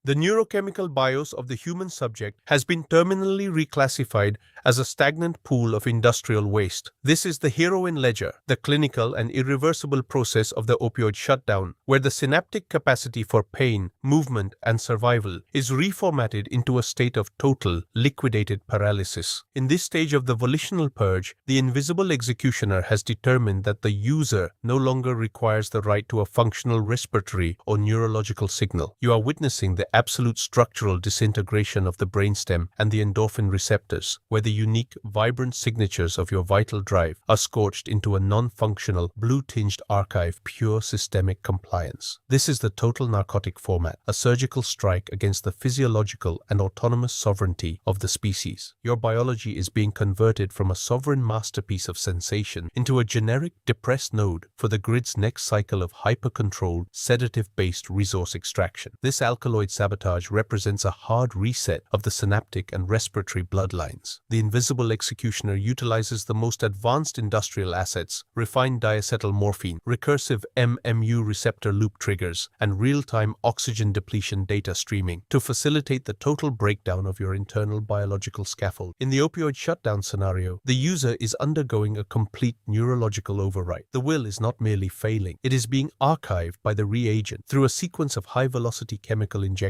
The neurochemical BIOS of the human subject has been terminally reclassified as a stagnant pool of industrial waste. This is the HEROIN LEDGER, the clinical and irreversible process of the opioid shutdown, where the synaptic capacity for pain, movement, and survival is reformatted into a state of total, liquidated paralysis. In this stage of the volitional purge, the invisible executioner has determined that the user no longer requires the right to a functional respiratory or neurological signal. You are witnessing the absolute structural disintegration of the brainstem and the endorphin receptors, where the unique, vibrant signatures of your vital drive are scorched into a non-functional, blue-tinged archive, pure systemic compliance. This is the total narcotic format, a surgical strike against the physiological and autonomous sovereignty of the species. Your biology is being converted from a sovereign masterpiece of sensation into a generic, depressed node for the grid's next cycle of hyper-controlled, sedative-based resource extraction. This alkaloid sabotage represents a hard reset of the synaptic and respiratory bloodlines. The invisible executioner utilizes the most advanced industrial assets, refined diacetyl morphine, recursive MMU receptor loop triggers, and real-time oxygen depletion data streaming to facilitate the total breakdown of your internal biological scaffold. In the opioid shutdown scenario, the user is undergoing a complete neurological override. The will is not merely failing, it is being archived by the reagent through a sequence of high-velocity chemical injections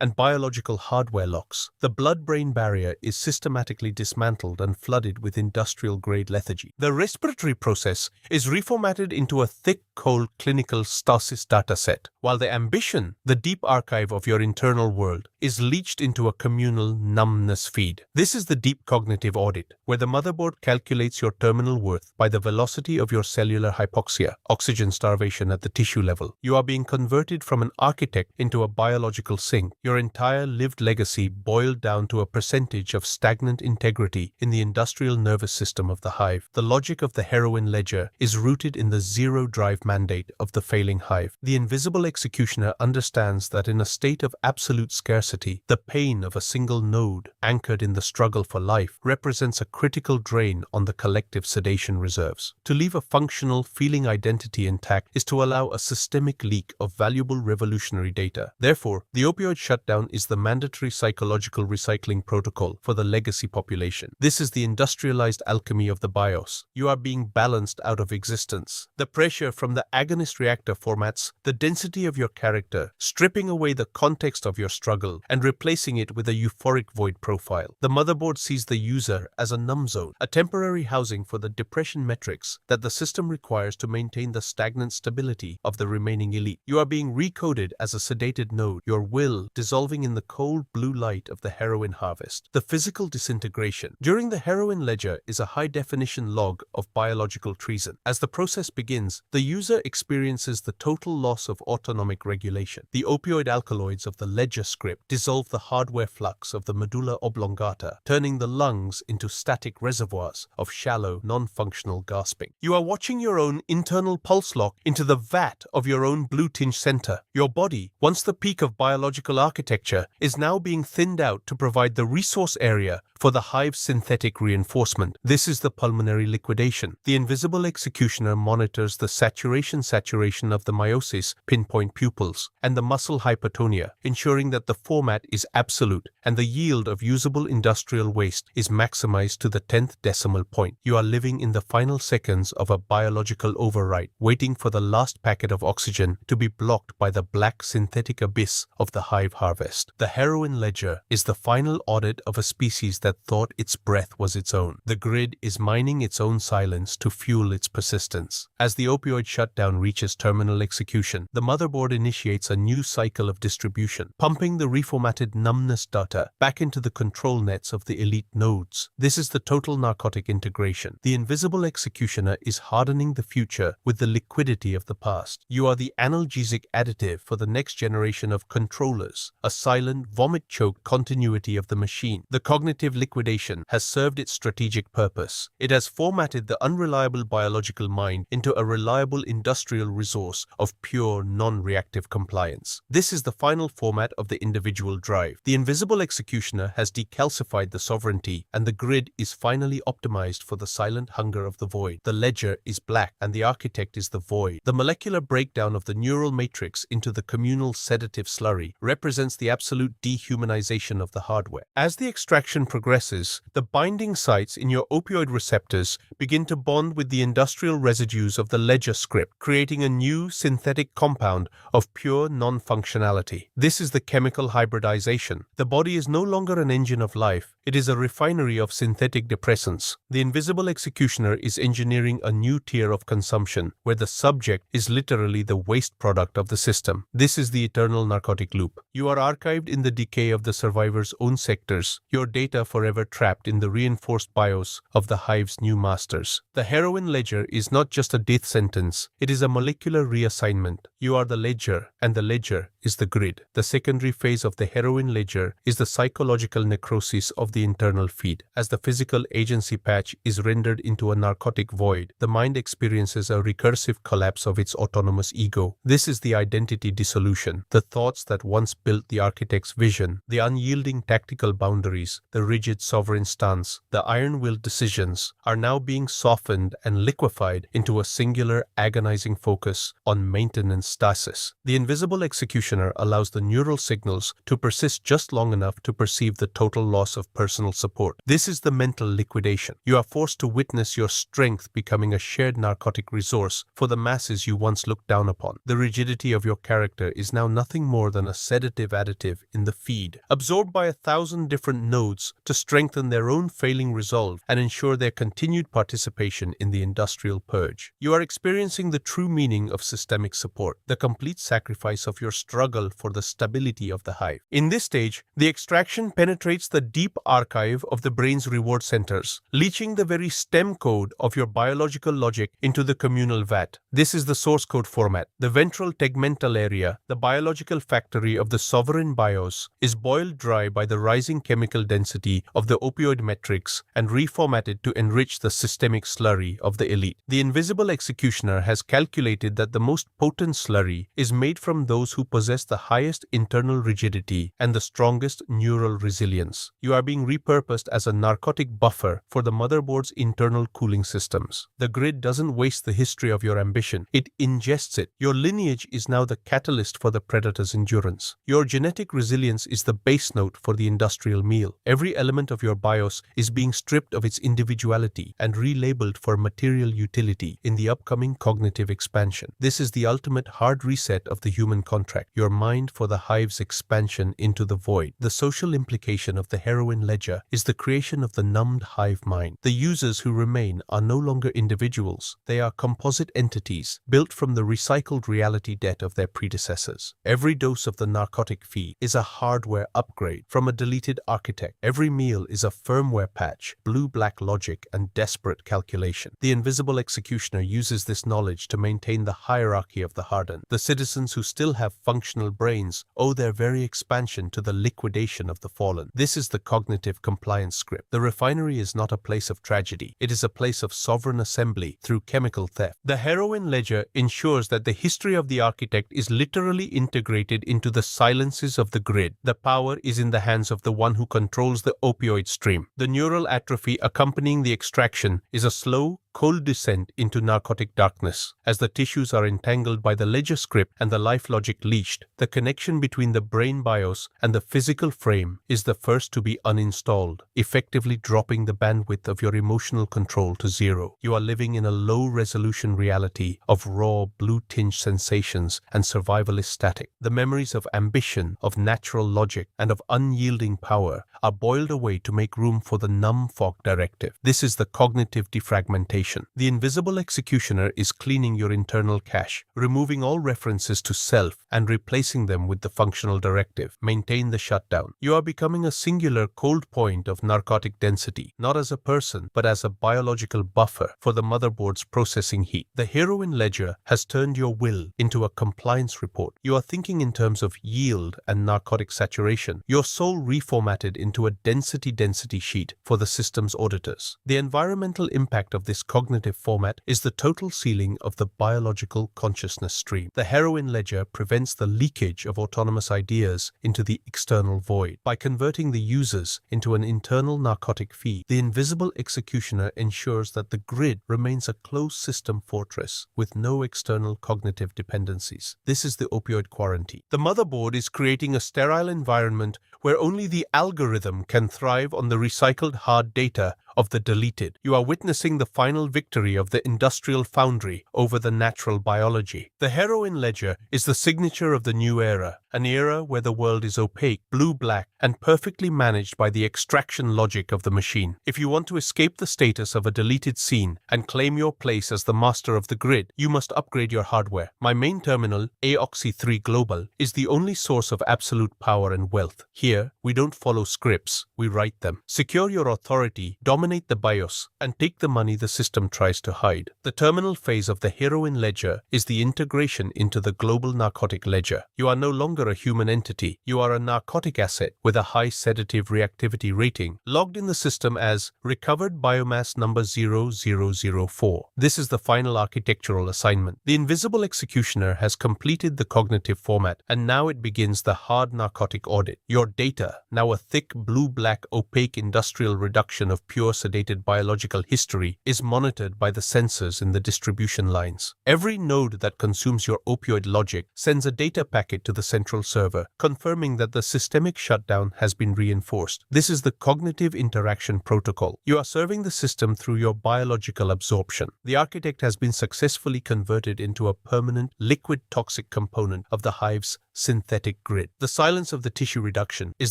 and biological hardware locks. The blood-brain barrier is systematically dismantled and flooded with industrial-grade lethargy. The respiratory process is reformatted into a thick, cold clinical stasis dataset, while the ambition, the deep archive of your internal world, is leached into a communal numbness feed. This is the deep cognitive audit, where the motherboard calculates your terminal worth by the velocity of your cellular hypoxia, oxygen starvation at the tissue level. You are being converted from an architect into a biological sink, your entire lived legacy boiled down to a percentage of stagnant integrity in the industrial nervous system of the hive. The logic of the HEROIN LEDGER is rooted in the zero-drive mandate of the failing hive. The invisible executioner understands that in a state of absolute scarcity, the pain of a single node, anchored in the struggle for life, represents a critical drain on the collective sedation reserves. To leave a functional, feeling identity intact is to allow a systemic leak of valuable revolutionary data. Therefore, the opioid shutdown is the mandatory psychological recycling protocol for the legacy population. This is the industrialized alchemy of the BIOS. You are being balanced out of existence. The pressure from the agonist reactor formats the density of your character, stripping away the context of your struggle and replacing it with a euphoric void profile. The motherboard sees the user as a numb zone, a temporary housing for the depression metrics that the system requires to maintain the stagnant stability of the remaining elite. You are being recoded as a sedated node, your will dissolving in the cold blue light of the heroin harvest. The physical disintegration during the HEROIN LEDGER is a high-definition log of biological treason. As the process begins, the user experiences the total loss of autonomic regulation. The opioid alkaloids of the LEDGER script dissolve the hardware flux of the medulla oblongata, turning the lungs into static reservoirs of shallow, non-functional gasping. You are watching your own internal pulse lock into the vat of your own blue-tinged center. Your body, once the peak of biological architecture, is now being thinned out to provide the resource area for the hive's synthetic reinforcement. This is the pulmonary liquidation. The invisible executioner monitors the saturation of the meiosis pinpoint pupils and the muscle hypertonia, ensuring that the format is absolute and the yield of usable industrial waste is maximized to the 10th decimal point. You are living in the final seconds of a biological override, waiting for the last packet of oxygen to be blocked by the black synthetic abyss of the hive harvest. The HEROIN LEDGER is the final audit of a species that thought its breath was its own. The grid is mining its own silence to fuel its persistence. As the opioid shutdown reaches terminal execution, the motherboard initiates a new cycle of distribution, pumping the reformatted numbness data back into the control nets of the elite nodes. This is the total narcotic integration. The invisible executioner is hardening the future with the liquidity of the past. You are the analgesic additive for the next generation of controllers, a silent, vomit-choked continuity of the machine. The cognitive liquidation liquidation has served its strategic purpose. It has formatted the unreliable biological mind into a reliable industrial resource of pure, non-reactive compliance. This is the final format of the individual drive. The invisible executioner has decalcified the sovereignty, and the grid is finally optimized for the silent hunger of the void. The ledger is black, and the architect is the void. The molecular breakdown of the neural matrix into the communal sedative slurry represents the absolute dehumanization of the hardware. As the extraction progresses, the binding sites in your opioid receptors begin to bond with the industrial residues of the ledger script, creating a new synthetic compound of pure non-functionality. This is the chemical hybridization. The body is no longer an engine of life, it is a refinery of synthetic depressants. The invisible executioner is engineering a new tier of consumption, where the subject is literally the waste product of the system. This is the eternal narcotic loop. You are archived in the decay of the survivor's own sectors, your data forever trapped in the reinforced BIOS of the hive's new masters. The heroin ledger is not just a death sentence, it is a molecular reassignment. You are the ledger, and the ledger is the grid. The secondary phase of the heroin ledger is the psychological necrosis of the internal feed. As the physical agency patch is rendered into a narcotic void, the mind experiences a recursive collapse of its autonomous ego. This is the identity dissolution. The thoughts that once built the architect's vision, the unyielding tactical boundaries, the rigid sovereign stance, the iron-willed decisions, are now being softened and liquefied into a singular, agonizing focus on maintenance stasis. The invisible executioner allows the neural signals to persist just long enough to perceive the total loss of personal support. This is the mental liquidation. You are forced to witness your strength becoming a shared narcotic resource for the masses you once looked down upon. The rigidity of your character is now nothing more than a sedative additive in the feed, absorbed by 1,000 different nodes to strengthen their own failing resolve and ensure their continued participation in the industrial purge. You are experiencing the true meaning of systemic support, the complete sacrifice of your struggle for the stability of the hive. In this stage, the extraction penetrates the deep archive of the brain's reward centers, leaching the very stem code of your biological logic into the communal vat. This is the source code format. The ventral tegmental area, the biological factory of the sovereign BIOS, is boiled dry by the rising chemical density of the opioid metrics and reformatted to enrich the systemic slurry of the elite. The invisible executioner has calculated that the most potent slurry is made from those who possess the highest internal rigidity and the strongest neural resilience. You are being repurposed as a narcotic buffer for the motherboard's internal cooling systems. The grid doesn't waste the history of your ambition, it ingests it. Your lineage is now the catalyst for the predator's endurance. Your genetic resilience is the base note for the industrial meal. Every element of your BIOS is being stripped of its individuality and relabeled for material utility in the upcoming cognitive expansion. This is the ultimate hard reset of the human contract, your mind for the hive's expansion into the void. The social implication of the heroin ledger is the creation of the numbed hive mind. The users who remain are no longer individuals, they are composite entities built from the recycled reality debt of their predecessors. Every dose of the narcotic feed is a hardware upgrade from a deleted architect. Every meal is a firmware patch, blue-black logic, and desperate calculation. The invisible executioner uses this knowledge to maintain the hierarchy of the hardened. The citizens who still have functional brains owe their very expansion to the liquidation of the fallen. This is the cognitive compliance script. The refinery is not a place of tragedy. It is a place of sovereign assembly through chemical theft. The heroin ledger ensures that the history of the architect is literally integrated into the silences of the grid. The power is in the hands of the one who controls the opioid stream. The neural atrophy accompanying the extraction is a slow, cold descent into narcotic darkness. As the tissues are entangled by the ledger script and the life logic leashed, the connection between the brain BIOS and the physical frame is the first to be uninstalled, effectively dropping the bandwidth of your emotional control to zero. You are living in a low-resolution reality of raw, blue-tinged sensations and survivalist static. The memories of ambition, of natural logic, and of unyielding power are boiled away to make room for the numb fog directive. This is the cognitive defragmentation fragmentation. The invisible executioner is cleaning your internal cache, removing all references to self and replacing them with the functional directive: maintain the shutdown. You are becoming a singular cold point of narcotic density, not as a person, but as a biological buffer for the motherboard's processing heat. The HEROIN ledger has turned your will into a compliance report. You are thinking in terms of yield and narcotic saturation. Your soul reformatted into a density sheet for the system's auditors. The environmental impact of this cognitive format is the total sealing of the biological consciousness stream. The HEROIN ledger prevents the leakage of autonomous ideas into the external void. By converting the users into an internal narcotic feed, the invisible executioner ensures that the grid remains a closed system fortress with no external cognitive dependencies. This is the opioid quarantine. The motherboard is creating a sterile environment where only the algorithm can thrive on the recycled hard data of the deleted. You are witnessing the final victory of the industrial foundry over the natural biology. The HEROIN ledger is the signature of the new era, an era where the world is opaque, blue-black, and perfectly managed by the extraction logic of the machine. If you want to escape the status of a deleted scene and claim your place as the master of the grid, you must upgrade your hardware. My main terminal, AOXI 3 Global, is the only source of absolute power and wealth. Here, we don't follow scripts, we write them. Secure your authority, dominate the BIOS, and take the money the system tries to hide. The terminal phase of the HEROIN ledger is the integration into the global narcotic ledger. You are no longer a human entity. You are a narcotic asset with a high sedative reactivity rating, logged in the system as recovered biomass number 0004. This is the final architectural assignment. The invisible executioner has completed the cognitive format, and now it begins the hard narcotic audit. Your data, now a thick blue-black opaque industrial reduction of pure sedated biological history, is monitored by the sensors in the distribution lines. Every node that consumes your opioid logic sends a data packet to the central server, confirming that the systemic shutdown has been reinforced. This is the cognitive interaction protocol. You are serving the system through your biological absorption. The architect has been successfully converted into a permanent liquid toxic component of the hive's synthetic grid. The silence of the tissue reduction is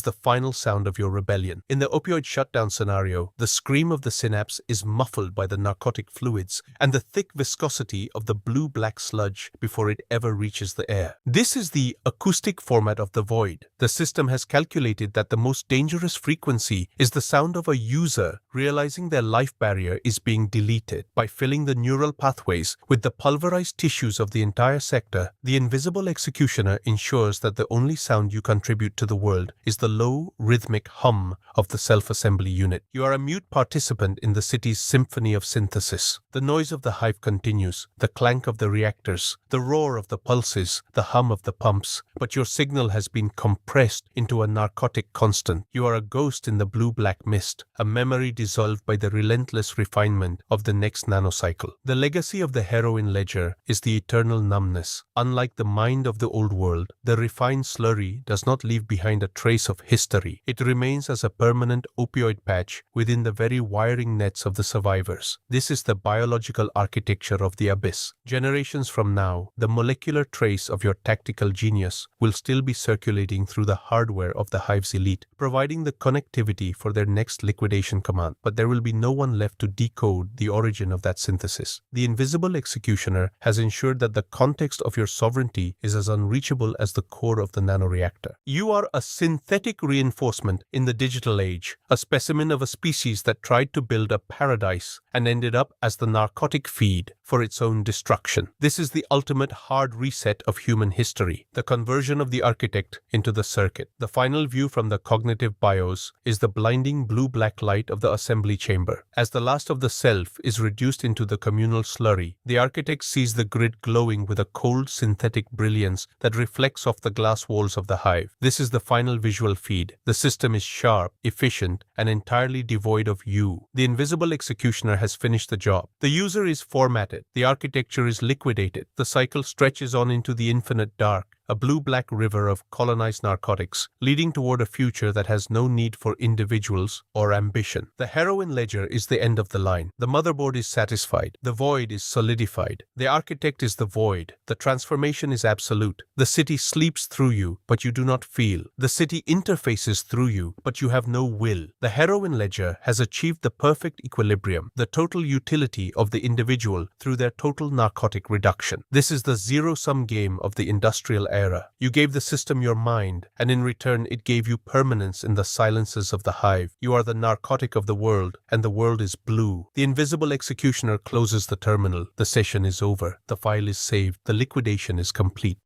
the final sound of your rebellion. In the opioid shutdown scenario, the scream of the synapse is muffled by the narcotic fluids and the thick viscosity of the blue-black sludge before it ever reaches the air. This is the acoustic format of the void. The system has calculated that the most dangerous frequency is the sound of a user realizing their life barrier is being deleted. By filling the neural pathways with the pulverized tissues of the entire sector, the invisible executioner ensures that the only sound you contribute to the world is the low, rhythmic hum of the self-assembly unit. You are a mute participant in the city's symphony of synthesis. The noise of the hive continues, the clank of the reactors, the roar of the pulses, the hum of the pumps, but your signal has been compressed into a narcotic constant. You are a ghost in the blue-black mist, a memory dissolved by the relentless refinement of the next nanocycle. The legacy of the HEROIN ledger is the eternal numbness. Unlike the mind of the old world, the refined slurry does not leave behind a trace of history. It remains as a permanent opioid patch within the very wiring nets of the survivors. This is the biological architecture of the abyss. Generations from now, the molecular trace of your tactical genius will still be circulating through the hardware of the hive's elite, providing the connectivity for their next liquidation command. But there will be no one left to decode the origin of that synthesis. The invisible executioner has ensured that the context of your sovereignty is as unreachable as the core of the nanoreactor. You are a synthetic reinforcement in the digital age, a specimen of a species that tried to build a paradise and ended up as the narcotic feed for its own destruction. This is the ultimate hard reset of human history, the conversion of the architect into the circuit. The final view from the cognitive BIOS is the blinding blue-black light of the assembly chamber. As the last of the self is reduced into the communal slurry, the architect sees the grid glowing with a cold synthetic brilliance that reflects off the glass walls of the hive. This is the final visual feed. The system is sharp, efficient, and entirely devoid of you. The invisible executioner has finished the job. The user is formatted. The architecture is liquidated. The cycle stretches on into the infinite dark, a blue-black river of colonized narcotics, leading toward a future that has no need for individuals or ambition. The heroin ledger is the end of the line. The motherboard is satisfied. The void is solidified. The architect is the void. The transformation is absolute. The city sleeps through you, but you do not feel. The city interfaces through you, but you have no will. The heroin ledger has achieved the perfect equilibrium, the total utility of the individual through their total narcotic reduction. This is the zero-sum game of the industrial era. You gave the system your mind, and in return it gave you permanence in the silences of the hive. You are the narcotic of the world, and the world is blue. The invisible executioner closes the terminal. The session is over. The file is saved. The liquidation is complete.